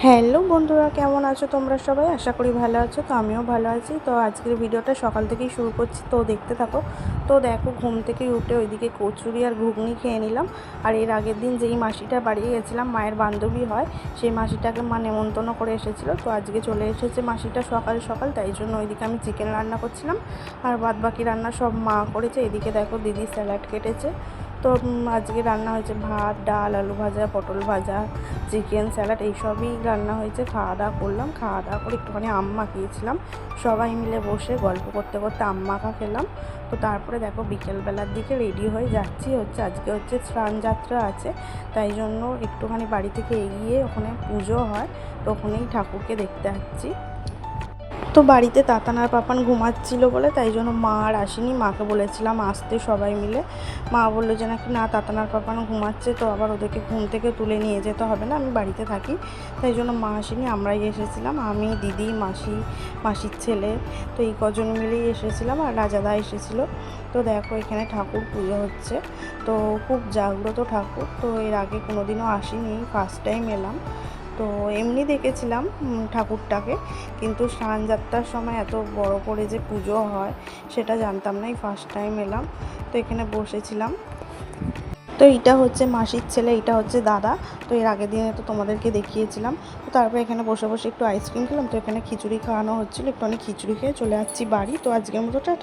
Hello বন্ধুরা, কেমন আছো তোমরা সবাই? আশা করি ভালো আছো। তো আমিও ভালো আছি। তো আজকের ভিডিওটা সকাল থেকেই শুরু করছি, তো দেখতে থাকো। তো দেখো, ঘুম থেকে উঠে ওইদিকে কচুরি আর ঘুগনি খেয়ে নিলাম। আর এর আগের দিন যেই মাসিটা বাড়ি গেছিলাম, মায়ের বান্ধবী হয়, সেই মাসিটাকে মা নেমন্তন্ন করে এসেছিলো। তো আজকে চলে এসেছে মাসিটা সকাল সকাল, তাই জন্য ওইদিকে আমি চিকেন রান্না করছিলাম। আর বাদ বাকি রান্না সব মা করেছে। এদিকে দেখো দিদি স্যালাড কেটেছে। তো আজকে রান্না হয়েছে ভাত, ডাল, আলু ভাজা, পটল ভাজা, চিকেন, স্যালাড, এইসবই রান্না হয়েছে। খাওয়া দাওয়া করলাম। খাওয়া দাওয়া করে একটুখানি আম মাখিয়েছিলাম। সবাই মিলে বসে গল্প করতে করতে আম মাখা খেলাম। তো তারপরে দেখো বিকেলবেলার দিকে রেডি হয়ে যাচ্ছি। আজকে স্নান যাত্রা আছে, তাই জন্য একটুখানি বাড়ি থেকে এগিয়ে ওখানে পুজো হয়, তো ওখানেই ঠাকুরকে দেখতে যাচ্ছি। তো বাড়িতে তাতান আর পাপান ঘুমাচ্ছিল বলে তাই জন্য মা আর আসেনি। মাকে বলেছিলাম আসতে সবাই মিলে। মা বললো যে নাকি না, তাতান আর পাপান ঘুমাচ্ছে, তো আবার ওদেরকে ঘুম থেকে তুলে নিয়ে যেতে হবে না, আমি বাড়িতে থাকি। তাই জন্য মা আসেনি, আমরাই এসেছিলাম। আমি, দিদি, মাসি, মাসির ছেলে, তো এই কজন মিলেই এসেছিলাম। আর রাজাদা এসেছিলো। তো দেখো এখানে ঠাকুর পুজো হচ্ছে। তো খুব জাগ্রত ঠাকুর। তো এর আগে কোনো দিনও আসিনি, ফার্স্ট টাইম এলাম। তো এমনি দেখেছিলাম ঠাকুরটাকে, কিন্তু স্নানযাত্রার সময় এত বড় করে যে পুজো হয় সেটা জানতাম না, এই ফার্স্ট টাইম এলাম। তো এখানে বসেছিলাম। তো এইটা হচ্ছে মাসির ছেলে, এইটা হচ্ছে দাদা। তো এর আগের দিনে তো তোমাদেরকে দেখিয়েছিলাম। তো তারপরে এখানে বসে বসে একটু আইসক্রিম খেলাম। তো এখানে খিচুড়ি খাওয়ানো হচ্ছিলো, একটু অনেক খিচুড়ি খেয়ে চলে যাচ্ছি বাড়ি। তো আজকের মতো টাটা।